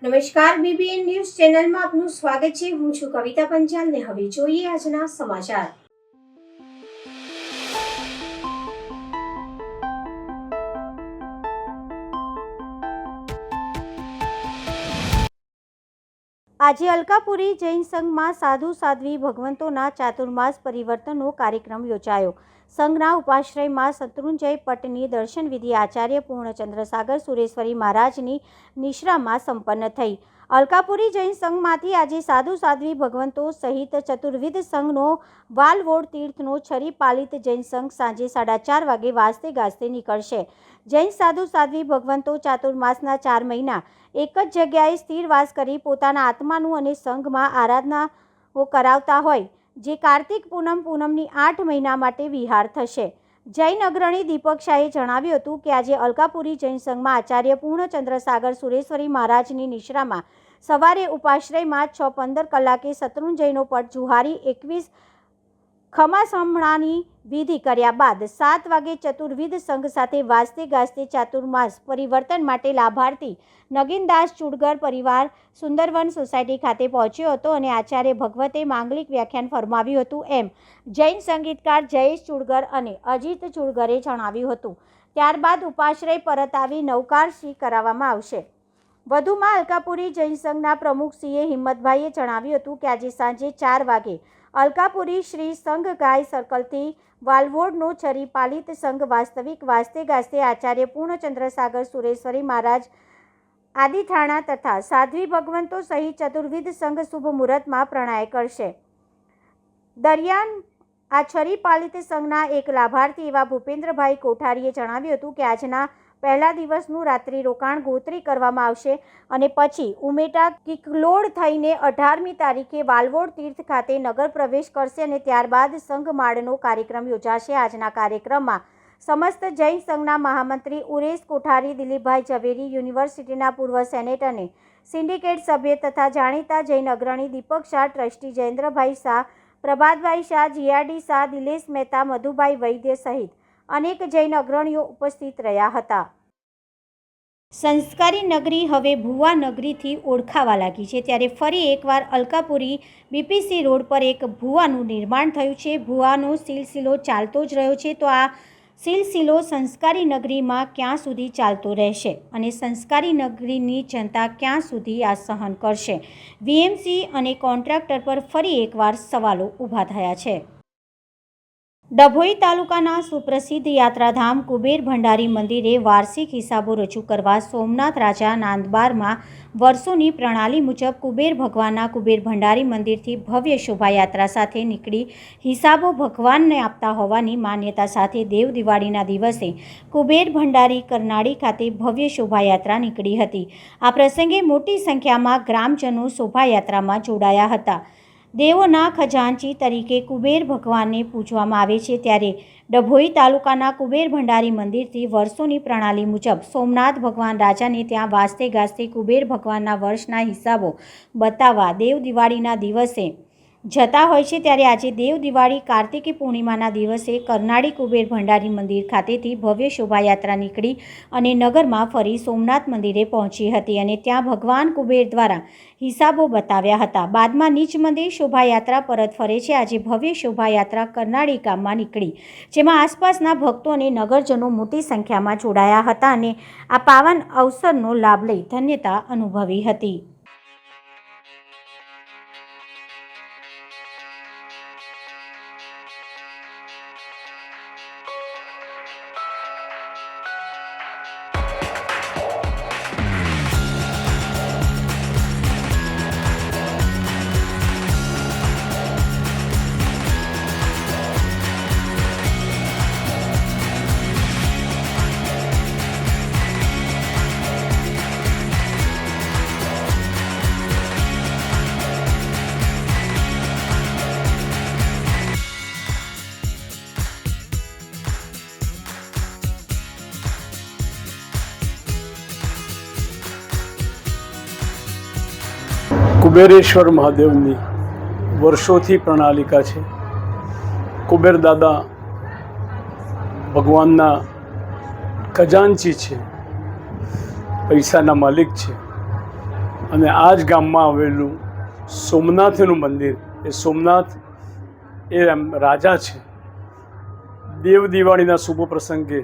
નમસ્કાર, BBN news ચેનલમાં આપનું સ્વાગત છે। હું છું કવિતા પંચાલ ને હવે જોઈએ આજના સમાચાર। આજે અલકાપુરી જૈન સંઘમાં સાધુ સાધ્વી ભગવંતોના ચાતુર્માસ પરિવર્તનનો કાર્યક્રમ યોજાયો। સંઘના ઉપાશ્રયમાં શત્રુંજય પટની દર્શન વિધિ આચાર્ય પૂર્ણચંદ્ર સાગર સુરેશ્વરી મહારાજની નિશ્રામાં સંપન્ન થઈ। અલકાપુરી જૈન સંઘમાંથી આજે સાધુ સાધ્વી ભગવંતો સહિત ચતુર્વિધ સંઘનો વાલવોડ તીર્થનો છરી પાલિત જૈન સંઘ સાંજે 4:30 વાગે વાજતે ગાજતે નીકળશે। જૈન સાધુ સાધ્વી ભગવંતો ચાતુર્માસના 4 મહિના એક જ જગ્યાએ સ્થિર વાસ કરી પોતાના આત્માનું અને સંઘમાં આરાધનાઓ કરાવતા હોય, જે કાર્તિક પૂનમની 8 મહિના માટે વિહાર થશે। જૈન અગ્રણી દીપક શાહે જણાવ્યું હતું કે આજે અલકાપુરી જૈન સંઘમાં આચાર્ય પૂર્ણચંદ્ર સાગર સુરેશ્વરી મહારાજની નિશ્રામાં સવારે ઉપાશ્રયમાં 6:15 કલાકે શત્રુંજયનો પટ જુહારી 21 ખમાસમણાની વિધિ કર્યા બાદ 7 વાગે ચતુર્વિધ સંઘ સાથે વાજતે ગાજતે ચાતુર્માસ પરિવર્તન માટે લાભાર્થી નગીનદાસ ચુડગર પરિવાર સુંદરવન સોસાયટી ખાતે પહોંચ્યો હતો અને આચાર્ય ભગવતે માંગલિક વ્યાખ્યાન ફરમાવ્યું હતું, એમ જૈન સંગીતકાર જયેશ ચુડગર અને અજીત ચુડગરે જણાવ્યું હતું। ત્યારબાદ ઉપાશ્રય પરત આવી નવકારશ્રી કરાવવામાં આવશે। વધુમાં અલકાપુરી જૈન સંઘના પ્રમુખ સીએ હિંમતભાઈએ જણાવ્યું હતું કે આજે સાંજે 4 વાગે અલકાપુરી શ્રી સંઘ ગાય સર્કલથી વાલવોડનો છરી પાલિત સંઘ વાસ્તવિક વાજતે ગાજતે આચાર્ય પૂર્ણચંદ્ર સાગર સુરેશ્વરી મહારાજ આદિથાણા તથા સાધ્વી ભગવંતો સહિત ચતુર્વિધ સંઘ શુભ મુહૂર્તમાં પ્રણય કરશે। દરમિયાન આ છરી પાલિત સંઘના એક લાભાર્થી એવા ભૂપેન્દ્રભાઈ કોઠારીએ જણાવ્યું હતું કે આજના પહેલા દિવસનું રાત્રિ રોકાણ ગોત્રી કરવામાં આવશે અને પછી ઉમેટા કિકલોડ થઈને 18મી તારીખે વાલવોડ તીર્થ ખાતે નગર પ્રવેશ કરશે અને ત્યારબાદ સંઘમાળનો કાર્યક્રમ યોજાશે। આજના કાર્યક્રમમાં સમસ્ત જૈન સંઘના મહામંત્રી ઉરેશ કોઠારી, દિલીપભાઈ ઝવેરી, યુનિવર્સિટીના પૂર્વ સેનેટ અને સિન્ડિકેટ સભ્ય તથા જાણીતા જૈન અગ્રણી દીપક શાહ, ટ્રસ્ટી જયેન્દ્રભાઈ શાહ, પ્રભાતભાઈ શાહ, જીઆરડી શાહ, દિલેશ મહેતા, મધુભાઈ વૈદ્ય સહિત અનેક જૈન અગ્રણીઓ ઉપસ્થિત રહ્યા હતા। સંસ્કારી નગરી હવે ભુવા નગરીથી ઓળખાવા લાગી છે, ત્યારે ફરી એકવાર અલકાપુરી બીપીસી રોડ પર એક ભુવાનું નિર્માણ થયું છે। ભુવાનો સિલસિલો ચાલતો જ રહ્યો છે, તો આ સિલસિલો સંસ્કારી નગરીમાં ક્યાં સુધી ચાલતો રહેશે અને સંસ્કારી નગરીની જનતા ક્યાં સુધી આ સહન કરશે? વીએમસી અને કોન્ટ્રાક્ટર પર ફરી એકવાર સવાલો ઊભા થયા છે। ડભોઈ તાલુકાના સુપ્રસિદ્ધ યાત્રાધામ કુબેર ભંડારી મંદિરે વાર્ષિક હિસાબો રજૂ કરવા સોમનાથ રાજા નાંદબારમાં વર્ષોની પ્રણાલી મુજબ કુબેર ભગવાનના કુબેર ભંડારી મંદિરથી ભવ્ય શોભાયાત્રા સાથે નીકળી હિસાબો ભગવાનને આપતા હોવાની માન્યતા સાથે દેવ દિવાળીના દિવસે કુબેર ભંડારી કરનાળી ખાતે ભવ્ય શોભાયાત્રા નીકળી હતી। આ પ્રસંગે મોટી સંખ્યામાં ગ્રામજનો શોભાયાત્રામાં જોડાયા હતા। દેવોના ખજાનચી તરીકે કુબેર ભગવાનને પૂજવામાં આવે છે, ત્યારે ડભોઈ તાલુકાના કુબેર ભંડારી મંદિરથી વર્ષોની પ્રણાલી મુજબ સોમનાથ ભગવાન રાજાને ત્યાં વાજતે ગાજતે કુબેર ભગવાનના વર્ષના હિસાબો બતાવવા દેવ દિવાળીના દિવસે જતા હોય છે। ત્યારે આજે દેવ દિવાળી કાર્તિકી પૂર્ણિમાના દિવસે કરનાળી કુબેર ભંડારી મંદિર ખાતેથી ભવ્ય શોભાયાત્રા નીકળી અને નગરમાં ફરી સોમનાથ મંદિરે પહોંચી હતી અને ત્યાં ભગવાન કુબેર દ્વારા હિસાબો બતાવ્યા હતા। બાદમાં નીચ મંદિર શોભાયાત્રા પરત ફરે છે। આજે ભવ્ય શોભાયાત્રા કરનાળી ગામમાં નીકળી, જેમાં આસપાસના ભક્તો અને નગરજનો મોટી સંખ્યામાં જોડાયા હતા અને આ પાવન અવસરનો લાભ લઈ ધન્યતા અનુભવી હતી। કુબેરેશ્વર મહાદેવની વર્ષોથી પ્રણાલિકા છે। કુબેર દાદા ભગવાનના ખજાનચી છે, પૈસાના માલિક છે। અને આ જ ગામમાં આવેલું સોમનાથનું મંદિર, એ સોમનાથ એ રાજા છે. દેવ દિવાળીના શુભ પ્રસંગે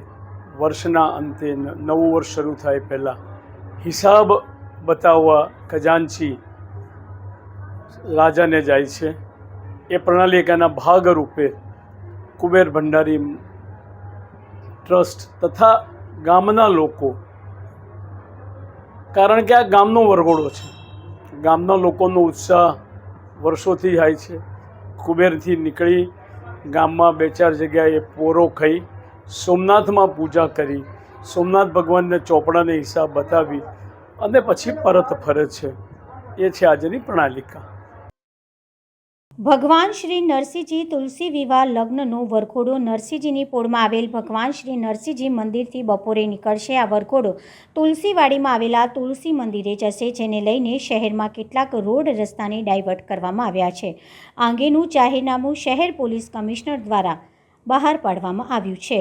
વર્ષના અંતે નવું વર્ષ શરૂ થાય પહેલાં હિસાબ બતાવવા ખજાનચી રાજાને જાય છે. એ પ્રણાલિકાના ભાગરૂપે કુબેર ભંડારી ટ્રસ્ટ તથા ગામના લોકો, કારણ કે આ ગામનો વરઘોડો છે, ગામના લોકોનો ઉત્સાહ વર્ષોથી થાય છે. કુબેરથી નીકળી ગામમાં 2-4 જગ્યાએ પોરો ખાઈ સોમનાથમાં પૂજા કરી, સોમનાથ ભગવાનને ચોપડાને હિસાબ બતાવી અને પછી પરત ફરે છે. એ છે આજની પ્રણાલિકા. ભગવાન શ્રી નરસિંહજી તુલસી વિવાહ લગ્નનો વરઘોડો નરસિંહજીની પોળમાં આવેલ ભગવાન શ્રી નરસિંહજી મંદિરથી બપોરે નીકળશે. આ વરઘોડો તુલસીવાડીમાં આવેલા તુલસી મંદિરે જશે, જેને લઈને શહેરમાં કેટલાક રોડ રસ્તાને ડાયવર્ટ કરવામાં આવ્યા છે. આ અંગેનું જાહેરનામું શહેર પોલીસ કમિશનર દ્વારા બહાર પાડવામાં આવ્યું છે.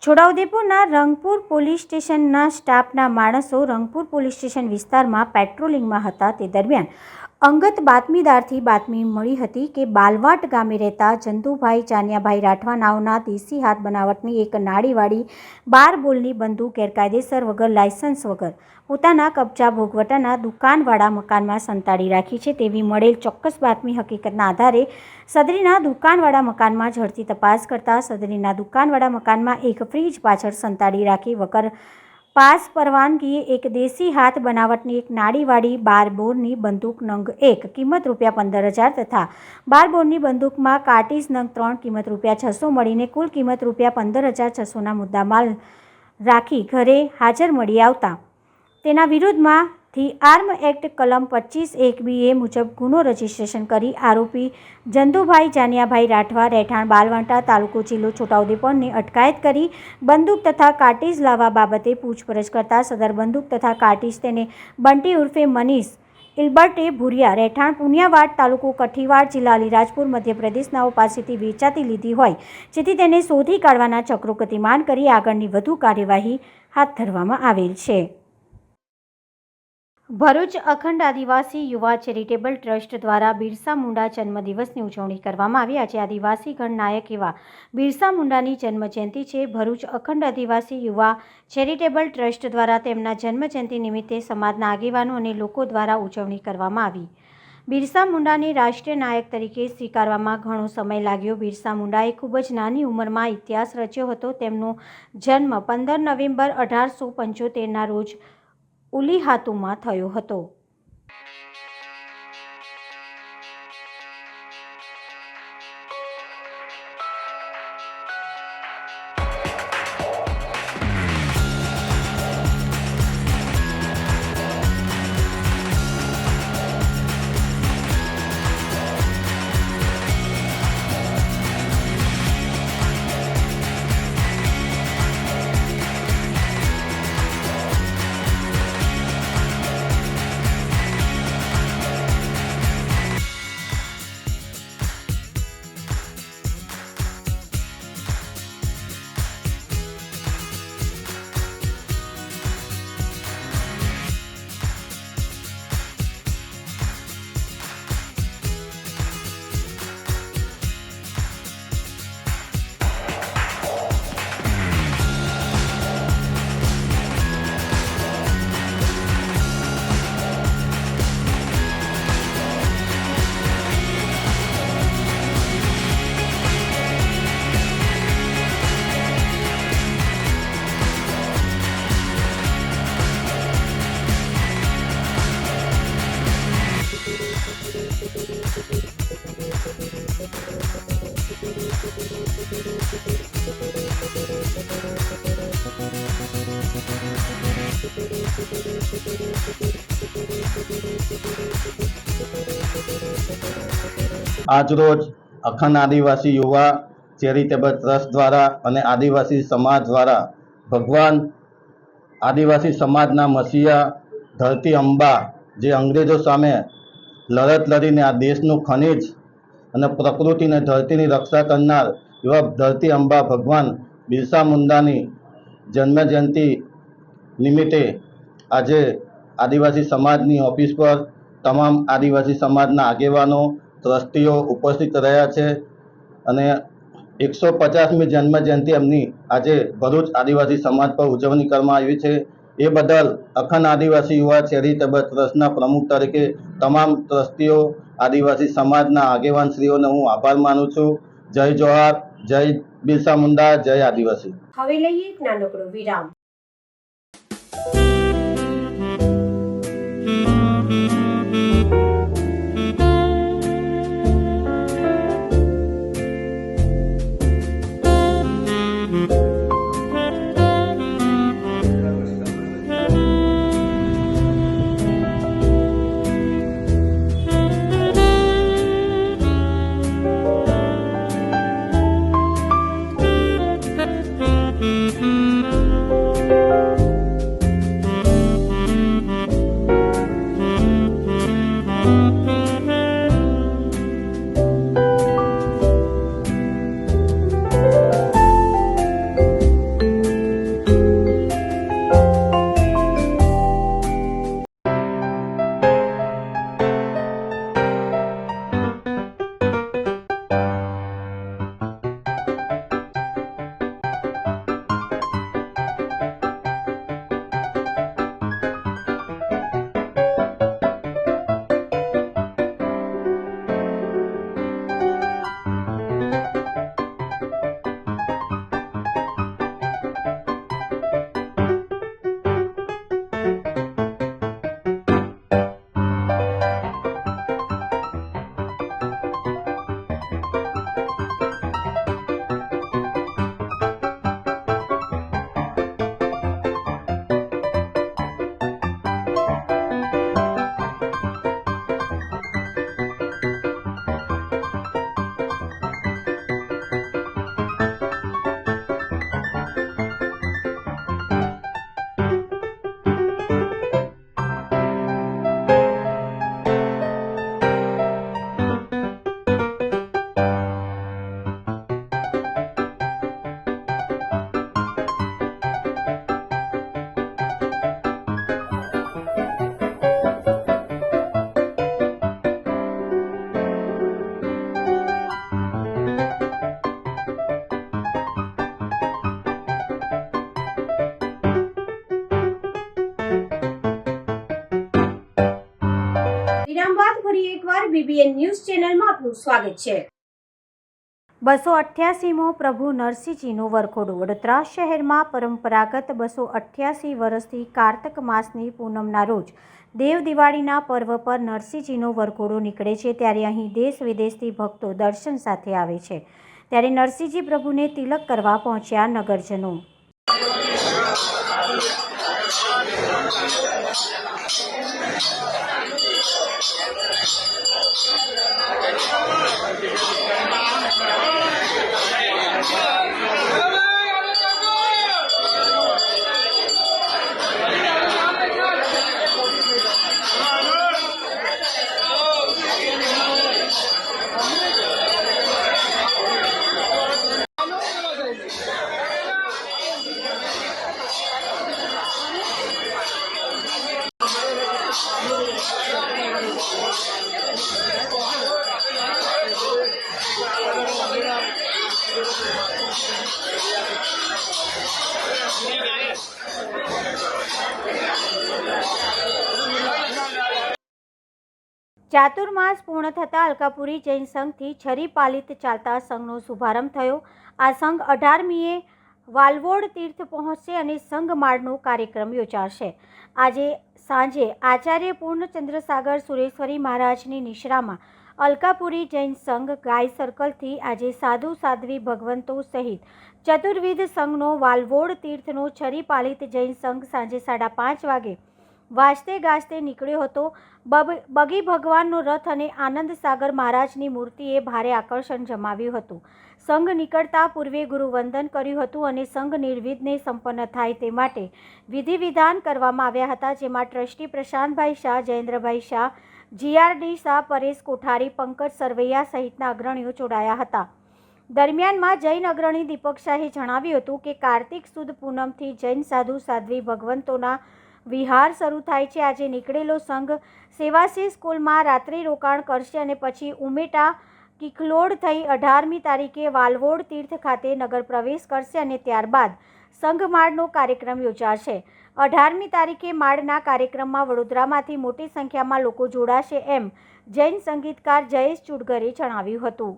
છોટાઉદેપુરના રંગપુર પોલીસ સ્ટેશનના સ્ટાફના માણસો રંગપુર પોલીસ સ્ટેશન વિસ્તારમાં પેટ્રોલિંગમાં હતા. તે દરમિયાન અંગત બાતમીદારથી બાતમી મળી હતી કે બાલવાટ ગામે રહેતા ચંદુભાઈ ચાનિયાભાઈ રાઠવા નાવના દેશી હાથ બનાવટની એક નાડીવાળી 12 બોલની બંદૂક ગેરકાયદેસર વગર લાયસન્સ વગર પોતાના કબજા ભોગવટાના દુકાનવાળા મકાનમાં સંતાડી રાખી છે. તેવી મળેલ ચોક્કસ બાતમી હકીકતના આધારે સદરીના દુકાનવાળા મકાનમાં ઝડપી તપાસ કરતા સદરીના દુકાનવાળા મકાનમાં એક ફ્રીજ પાછળ સંતાડી રાખી વગર પાસ પરવાનગી એક દેશી હાથ બનાવટની એક નાડીવાળી 12 બોરની બંદૂક નંગ 1 કિંમત ₹15,000 તથા 12 બોરની બંદૂકમાં કાર્ટીઝ નંગ 3 કિંમત ₹600 મળીને કુલ કિંમત ₹15,600ના મુદ્દામાલ રાખી ઘરે હાજર મળી આવતા તેના વિરુદ્ધમાંથી આર્મ એક્ટ કલમ 25(1)(b) મુજબ ગુનો રજીસ્ટ્રેશન કરી આરોપી ચંદુભાઈ ચાનિયાભાઈ રાઠવા રહેઠાણ બાલવાંટા તાલુકો જિલ્લો છોટાઉદેપુરની અટકાયત કરી બંદૂક તથા કાર્ટીઝ લાવવા બાબતે પૂછપરછ કરતા સદર બંદૂક તથા કાર્ટીઝ તેને બંટી ઉર્ફે મનીષ ઇલ્બર્ટે ભુરિયા રહેઠાણ પુનિયાવાડ તાલુકો કઠીવાડ જિલ્લા અલીરાજપુર મધ્યપ્રદેશનાઓ પાસેથી વેચાતી લીધી હોય, જેથી તેને શોધી કાઢવાના ચક્રો ગતિમાન કરી આગળની વધુ કાર્યવાહી હાથ ધરવામાં આવેલ છે. ભરૂચ અખંડ આદિવાસી યુવા ચેરિટેબલ ટ્રસ્ટ દ્વારા બિરસા મુંડા જન્મદિવસની ઉજવણી કરવામાં આવી. આજે આદિવાસી ગણનાયક એવા બિરસા મુંડાની જન્મજયંતિ છે. ભરૂચ અખંડ આદિવાસી યુવા ચેરિટેબલ ટ્રસ્ટ દ્વારા તેમના જન્મજયંતિ નિમિત્તે સમાજના આગેવાનો અને લોકો દ્વારા ઉજવણી કરવામાં આવી. બિરસા મુંડાને રાષ્ટ્રીય નાયક તરીકે સ્વીકારવામાં ઘણો સમય લાગ્યો. બિરસા મુંડાએ ખૂબ જ નાની ઉંમરમાં ઇતિહાસ રચ્યો હતો. તેમનો જન્મ 15 નવેમ્બર 1875ના રોજ ઉલીહાતુમાં થયો હતો. આજરોજ અખંડ આદિવાસી યુવા ચેરિટેબલ ટ્રસ્ટ દ્વારા અને આદિવાસી સમાજ દ્વારા ભગવાન આદિવાસી સમાજના મસીહા ધરતી અંબા જે અંગ્રેજો સામે લડત લડીને આ દેશનું ખનિજ અને પ્રકૃતિને ધરતીની રક્ષા કરનાર એવા ધરતી અંબા ભગવાન બિરસા મુંડાની જન્મજયંતિ નિમિત્તે આજે આદિવાસી સમાજની ઓફિસ પર તમામ આદિવાસી સમાજના આગેવાનો ટ્રસ્ટીઓ ઉપસ્થિત રહ્યા છે અને 150મી જન્મજયંતિ એમની આજે ભરૂચ આદિવાસી સમાજ પર ઉજવણી કરવામાં આવી છે. એ બદલ અખંડ આદિવાસી યુવા ચેરિટેબલ ટ્રસ્ટના પ્રમુખ તરીકે તમામ ટ્રસ્ટીઓ આદિવાસી સમાજના આગેવાનશ્રીઓને હું આભાર માનું છું. જય જોહાર, જય બિરસા મુંડા, જય આદિવાસી. હવે લઈએ એક નાનકડો વિરામ. ફરી એકવાર બીબીએન ન્યૂઝ ચેનલમાં આપનું સ્વાગત છે. 288મો પ્રભુ નરસિંહજીનું વરઘોડું. વડોદરા શહેરમાં પરંપરાગત 288 વર્ષથી કારતક માસની પૂનમના રોજ દેવ દિવાળીના પર્વ પર નરસિંહજીનો વરઘોડો નીકળે છે. ત્યારે અહીં દેશ વિદેશથી ભક્તો દર્શન સાથે આવે છે. ત્યારે નરસિંહજી પ્રભુને તિલક કરવા પહોંચ્યા નગરજનો. ચાતુર્માસ પૂર્ણ થતાં અલકાપુરી જૈન સંઘથી છરી પાલિત ચાલતા સંઘનો શુભારંભ થયો. આ સંઘ 18મીએ વાલવોડ તીર્થ પહોંચશે અને સંઘમાળનો કાર્યક્રમ યોજાશે. આજે સાંજે આચાર્ય પૂર્ણચંદ્રસાગર સુરેશ્વરી મહારાજની નિશ્રામાં અલકાપુરી જૈન સંઘ ગાય સર્કલથી આજે સાધુ સાધ્વી ભગવંતો સહિત ચતુર્વિધ સંઘનો વાલવોડ તીર્થનો છરી પાલિત જૈન સંઘ સાંજે 5:30 વાગે વાજતે ગાજતે નીકળ્યો હતો. બગી ભગવાનનો રથ અને આનંદ સાગર મહારાજની મૂર્તિએ ભારે આકર્ષણ જમાવ્યું હતું. સંઘ નીકળતા પૂર્વે ગુરુવંદન કર્યું હતું અને સંઘ નિર્વિઘ્ને સંપન્ન થાય તે માટે વિધિ વિધાન કરવામાં આવ્યા હતા, જેમાં ટ્રસ્ટી પ્રશાંતભાઈ શાહ, જયેન્દ્રભાઈ શાહ, GRD શાહ, પરેશ કોઠારી, પંકજ સરવૈયા સહિતના અગ્રણીઓ જોડાયા હતા. દરમિયાનમાં જૈન અગ્રણી દીપક શાહે જણાવ્યું હતું કે કાર્તિક સુદ પૂનમથી જૈન સાધુ સાધ્વી ભગવંતોના વિહાર શરૂ થાય છે. આજે નીકળેલો સંઘ સેવાસી સ્કૂલમાં રાત્રિ રોકાણ કરશે અને પછી ઉમેટા કિકલોડ થઈ 18મી તારીખે વાલવોડ તીર્થ ખાતે નગર પ્રવેશ કરશે અને ત્યારબાદ સંઘમાળનો કાર્યક્રમ યોજાશે. 18મી તારીખે માળના કાર્યક્રમમાં વડોદરામાંથી મોટી સંખ્યામાં લોકો જોડાશે એમ જૈન સંગીતકાર જયેશ ચુડગરે જણાવ્યું હતું.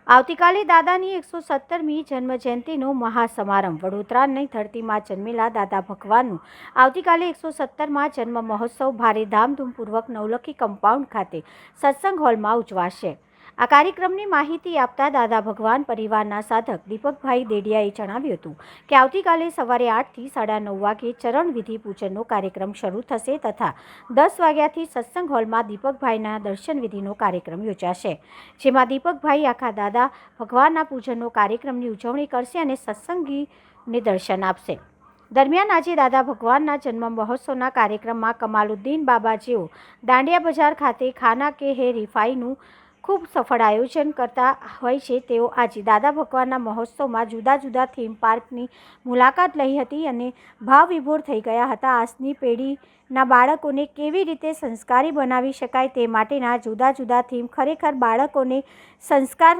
આવતીકાલે દાદાની 117મી જન્મજયંતિનો મહાસમારંભ. વડોદરાની ધરતીમાં જન્મેલા દાદા ભગવાનનું આવતીકાલે 117મા જન્મ મહોત્સવ ભારે ધામધૂમપૂર્વક નવલખી કમ્પાઉન્ડ ખાતે સત્સંગ હોલમાં ઉજવાશે. આ કાર્યક્રમની માહિતી આપતા દાદા ભગવાન પરિવારના સાધક દીપકભાઈ દેડિયાએ જણાવ્યું હતું કે આવતીકાલે સવારે 8થી 9:30 વાગે ચરણ વિધિ પૂજનનો કાર્યક્રમ શરૂ થશે તથા 10 વાગ્યાથી સત્સંગ હોલમાં દીપકભાઈના દર્શન વિધિનો કાર્યક્રમ યોજાશે, જેમાં દીપકભાઈ આખા દાદા ભગવાનના પૂજનનો કાર્યક્રમની ઉજવણી કરશે અને સત્સંગીને દર્શન આપશે. દરમિયાન આજે દાદા ભગવાનના જન્મ મહોત્સવના કાર્યક્રમમાં કમાલુદ્દીન બાબા જેઓ દાંડિયા બજાર ખાતે ખાના કે હે રીફાઈનું ખૂબ સફળ આયોજન કરતા હોય છે, તેઓ આજે દાદા ભગવાનના મહોત્સવમાં જુદા જુદા થીમ પાર્કની મુલાકાત લઈ હતી અને ભાવ વિભોર થઈ ગયા હતા. આજની પેઢીના બાળકોને કેવી રીતે સંસ્કારી બનાવી શકાય તે માટેના જુદા જુદા થીમ ખરેખર બાળકોને સંસ્કાર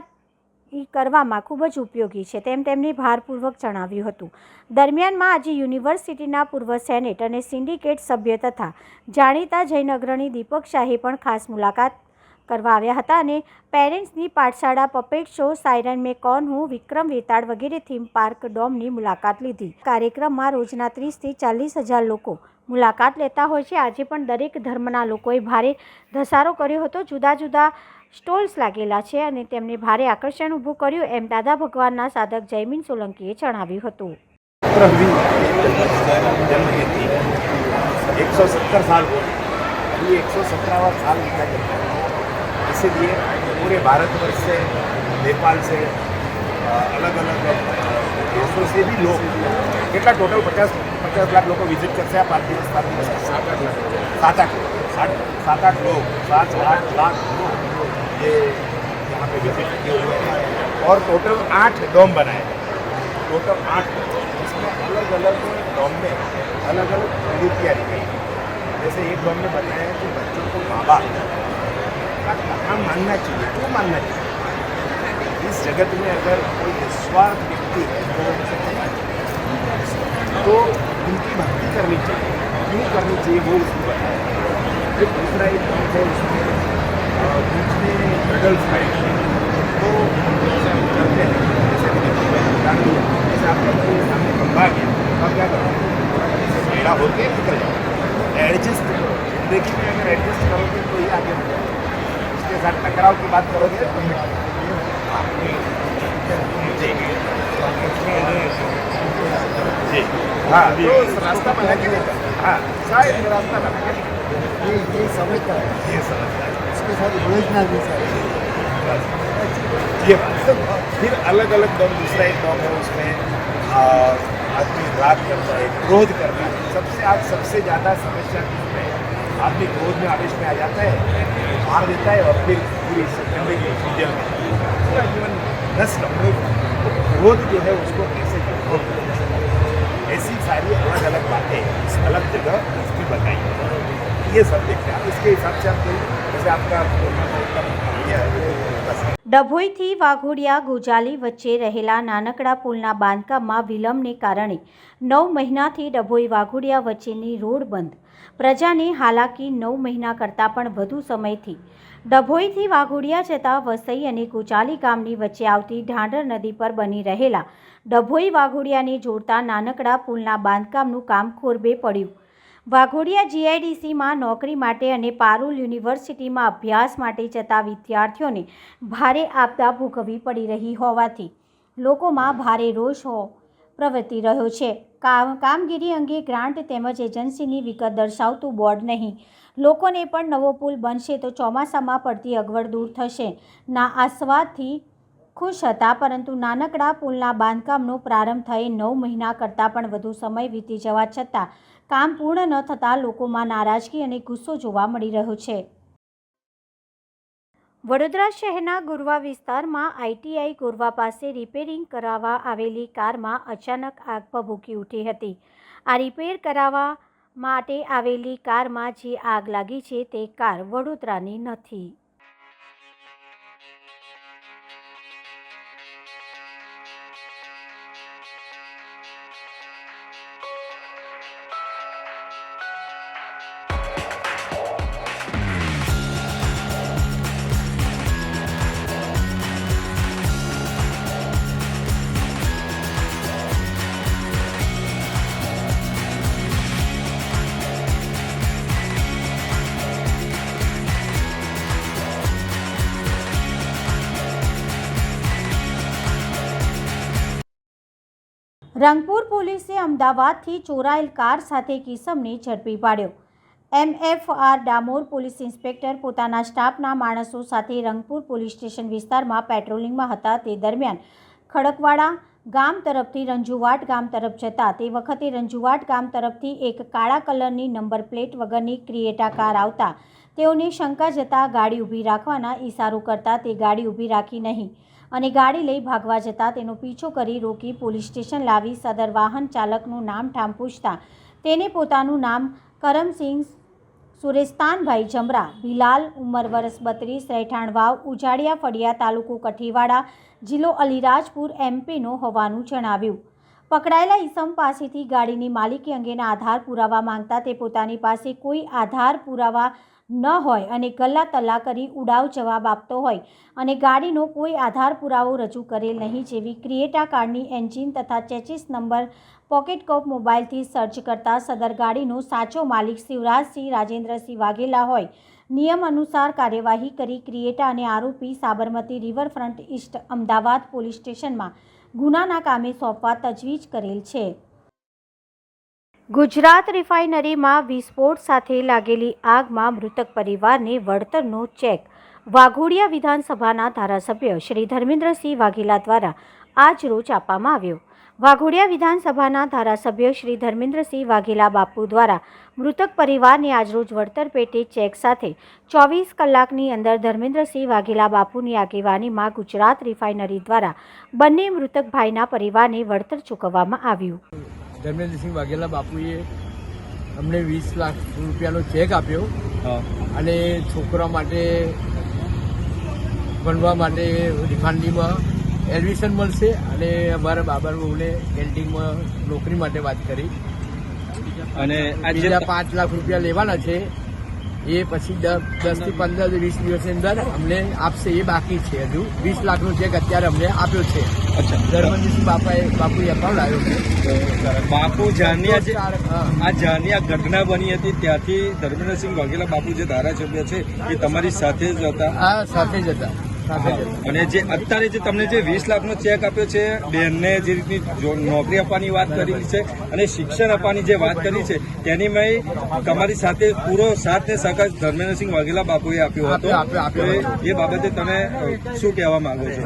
કરવામાં ખૂબ જ ઉપયોગી છે તેમ તેમણે ભારપૂર્વક જણાવ્યું હતું. દરમિયાનમાં આજે યુનિવર્સિટીના પૂર્વ સેનેટ અને સિન્ડિકેટ સભ્ય તથા જાણીતા જૈન અગ્રણી દીપક શાહે પણ ખાસ મુલાકાત કરવા આવ્યા હતા અને પેરેન્ટ્સની પાઠશાળા, પપેટ શો, સાયરન મે કોન હું, વિક્રમ વેતાળ વગેરે થીમ પાર્ક ડોમની મુલાકાત લીધી. કાર્યક્રમમાં રોજના 30થી 40 હજાર લોકો મુલાકાત લેતા હોય છે. આજે પણ દરેક ધર્મના લોકોએ ભારે ધસારો કર્યો હતો. જુદા જુદા સ્ટોલ્સ લાગેલા છે અને તેમને ભારે આકર્ષણ ઊભું કર્યું એમ દાદા ભગવાનના સાધક જયમીન સોલંકીએ જણાવ્યું હતું. 117 साल ये 117वां साल निकला करता है, इसीलिए पूरे भारतवर्ष से, नेपाल से, अलग अलग देशों से भी लोग, कितना टोटल 50 लाख लोग विजिट करते हैं. 5 દિવસ 7 लोग 7-8 लाख लोग ये यहाँ पे विजिट किए हुए हैं और टोटल 8 डोम बनाए हैं. टोटल 8 जिसमें अलग अलग डोम में अलग अलग प्रवृत्तियाँ निकली. जैसे एक डोम में बताया कि बच्चों को माँ बाप का कहाँ मानना चाहिए, क्यों मानना चाहिए. इस जगत में अगर कोई निस्वार्थ व्यक्ति है तो उनकी भक्ति करनी चाहिए, क्यों करनी चाहिए वो उसको बताया. फिर दूसरा एक डोम है उसमें बीच में एडल्ट है तो जैसे हम करते हैं, जैसे जैसे आपके सामने खंभा गया तो क्या करते हैं, मेरा होते निकल जाओ. एडजस्ट जिंदगी में अगर एडजस्ट करोगे तो ही आगे बढ़ो. उसके साथ टकराव की बात करोगे तो जी जी हाँ तो रास्ता बना के हाँ शायद रास्ता बना के ये समझता है, ये समझता है, उसके साथ योजना भी ये फिर अलग अलग दम. दूसरा एक दम है उसमें आदमी राग करता है, क्रोध करता है. सबसे आज सबसे ज़्यादा समस्या किसमें है आदमी क्रोध में आवेश में आ जाता है, मार देता है और फिर पूरी सितंबर की जेल में पूरा जीवन नष्ट हो। क्रोध जो है उसको कैसे कंट्रोल करें, ऐसी सारी अलग अलग बातें अलग जगह उसकी बताई। ये सब देखते हैं इसके हिसाब से आप कोई जैसे आपका ડભોઈથી વાઘોડિયા ગોજાલી વચ્ચે રહેલા નાનકડા પુલના બાંધકામમાં વિલંબને કારણે 9 મહિનાથી ડભોઈ વાઘોડિયા વચ્ચેની રોડ બંધ. પ્રજાને હાલાકી 9 મહિના કરતાં પણ વધુ સમયથી ડભોઈથી વાઘોડિયા જતા વસઈ અને ગોજાલી ગામની વચ્ચે આવતી ઢાંઢર નદી પર બની રહેલા ડભોઈ વાઘોડિયાને જોડતા નાનકડા પુલના બાંધકામનું કામ ખોરબે પડ્યું. વાઘોડિયા જીઆઈડીસીમાં નોકરી માટે અને પારુલ યુનિવર્સિટીમાં અભ્યાસ માટે જતા વિદ્યાર્થીઓને ભારે આપદા ભોગવવી પડી રહી હોવાથી લોકોમાં ભારે રોષ પ્રવર્તી રહ્યો છે. કામગીરી અંગે ગ્રાન્ટ તેમજ એજન્સીની વિગત દર્શાવતું બોર્ડ નહીં. લોકોને પણ નવો પુલ બનશે તો ચોમાસામાં પડતી અગવડ દૂર થશે ના આસ્વાદથી ખુશ હતા, પરંતુ નાનકડા પુલના બાંધકામનો પ્રારંભ થયે 9 મહિના કરતાં પણ વધુ સમય વીતી જવા છતાં કામ પૂર્ણ ન થતાં લોકોમાં નારાજગી અને ગુસ્સો જોવા મળી રહ્યો છે. વડોદરા શહેરના ગોરવા વિસ્તારમાં આઈટીઆઈ ગોરવા પાસે રિપેરિંગ કરાવવા આવેલી કારમાં અચાનક આગ ભભૂકી ઉઠી હતી. આ રિપેર કરાવવા માટે આવેલી કારમાં જે આગ લાગી છે તે કાર વડોદરાની નથી. રંગપુર પોલીસે અમદાવાદથી ચોરાયેલ કાર સાથે કિસમને ઝડપી પાડ્યો. MFR ડામોર પોલીસ ઇન્સ્પેક્ટર પોતાના સ્ટાફના માણસો સાથે રંગપુર પોલીસ સ્ટેશન વિસ્તારમાં પેટ્રોલિંગમાં હતા. તે દરમિયાન ખડકવાડા ગામ તરફથી રંજુવાટ ગામ તરફ જતા તે વખતે રંજુવાટ ગામ તરફથી એક કાળા કલરની નંબર પ્લેટ વગરની ક્રિએટા કાર આવતા તેઓને શંકા જતાં ગાડી ઊભી રાખવાના ઇશારો કરતા તે ગાડી ઊભી રાખી નહીં અને ગાડી લઈ ભાગવા જતાં તેનો પીછો કરી રોકી પોલીસ સ્ટેશન લાવી સદર વાહન ચાલકનું નામ ઠામ પૂછતા તેને પોતાનું નામ કરમસિંહ સુરેસ્તાનભાઈ જમરા, બિલાલ, ઉંમર વર્ષ 32, રહેઠાણ વાવ, ઉજાડિયા ફળિયા, તાલુકો કઠીવાડા, જિલ્લો અલીરાજપુર, MPનો હોવાનું જણાવ્યું. પકડાયેલા ઈસમ પાસેથી ગાડીની માલિકી અંગેના આધાર પુરાવા માંગતા તે પોતાની પાસે કોઈ આધાર પુરાવા ન હોય અને ગલ્લા તલ્લા કરી ઉડાવ જવાબ આપતો હોય અને ગાડીનો કોઈ આધાર પુરાવો રજૂ કરેલ નહીં જેવી ક્રિએટા કારની એન્જિન તથા ચેચિસ નંબર પોકેટકોપ મોબાઈલથી સર્ચ કરતા સદર ગાડીનો સાચો માલિક શિવરાજસિંહ રાજેન્દ્રસિંહ વાઘેલા હોય નિયમ અનુસાર કાર્યવાહી કરી ક્રિએટા અને આરોપી Sabarmati riverfront East Ahmedabad police સ્ટેશનમાં ગુનાના કામે સોંપવા તજવીજ કરેલ છે. ગુજરાત રિફાઇનરીમાં વિસ્ફોટ સાથે લાગેલી આગમાં મૃતક પરિવારને વળતરનો ચેક વાઘોડિયા વિધાનસભાના ધારાસભ્ય શ્રી ધર્મેન્દ્રસિંહ વાઘેલા દ્વારા આજ રોજ આપવામાં આવ્યો. વાઘોડિયા વિધાનસભાના ધારાસભ્ય શ્રી ધર્મેન્દ્રસિંહ વાઘેલા બાપુ દ્વારા મૃતક પરિવારને આજરોજ વળતર પેટે ચેક સાથે 24 કલાકની અંદર ધર્મેન્દ્રસિંહ વાઘેલા બાપુની આગેવાનીમાં ગુજરાત રિફાઇનરી દ્વારા બંને મૃતક ભાઈના પરિવારને વળતર ચૂકવવામાં આવ્યું. ધર્મેન્દ્રસિંહ વાઘેલા બાપુએ અમને 20 લાખ રૂપિયાનો ચેક આપ્યો અને છોકરા માટે ભણવા માટે રિફાઇનરીમાં એડમિશન મળશે અને અમારા બાબા બહુને કેન્ટીનમાં નોકરી માટે વાત કરી અને બીજા 5 લાખ રૂપિયા લેવાના છે એ પછી 10 થી 15 20 દિવસની અંદર અમને આપશે એ બાકી છે. હજુ 20 લાખનો ચેક અત્યારે અમને આપ્યો છે. ધર્મેન્દ્રસિંહ બાપુએ અકાઉન્ટ આવ્યો છે. બાપુ જ્યારની આ ઘટના બની હતી ત્યાંથી ધર્મેન્દ્રસિંહ વાઘેલા બાપુ જે ધારાસભ્ય છે એ તમારી સાથે જ હતા? હા, સાથે જ હતા. અને જે અત્યારે જે તમને જે 20 લાખનો ચેક આપ્યો છે, બેનને જે રીતની નોકરી આપવાની વાત કરી છે અને શિક્ષણ આપવાની જે વાત કરી છે તેની મેં તમારી સાથે પૂરો સાથ ને સહકાર ધર્મેન્દ્રસિંહ વાઘેલા બાપુએ આપ્યો હતો. એ બાબતે તમે શું કહેવા માંગો છો?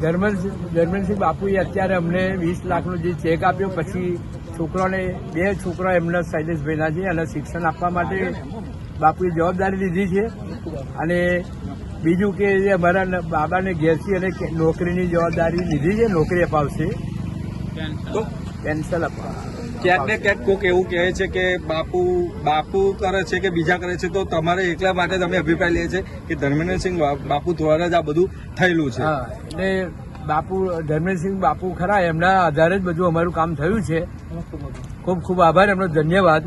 ધર્મેન્દ્રસિંહ બાપુએ અત્યારે અમને 20 લાખનો જે ચેક આપ્યો પછી છોકરાને 2 છોકરા એમના શૈલેષભાઈના છે અને શિક્ષણ આપવા માટે બાપુએ જવાબદારી લીધી છે. અને બીજું કે જે અમારા બાબાને ઘેરથી અને નોકરીની જવાબદારી લીધી છે, નોકરી અપાવશે, તો પેન્શન અપાવશે. ક્યાંક ને ક્યાંક કોઈક એવું કહે છે કે બાપુ કરે છે કે બીજા કરે છે, તો તમારે એકલા માટે તમે અભિપ્રાય લે છે કે ધર્મેન્દ્રસિંહ બાપુ દ્વારા જ આ બધું થયેલું છે? હા, એટલે બાપુ ધર્મેન્દ્રસિંહ બાપુ ખરા, એમના આધારે જ બધું અમારું કામ થયું છે. ખૂબ ખૂબ આભાર, એમનો ધન્યવાદ.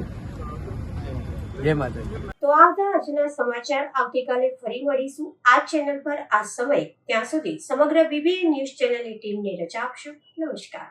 જય માતાજી. તો આ હતા આજના સમાચાર. આવતીકાલે ફરી મળીશું આ ચેનલ પર આ સમય. ત્યાં સુધી સમગ્ર BBN ન્યૂઝ ચેનલની ટીમને રજા આપશો. નમસ્કાર.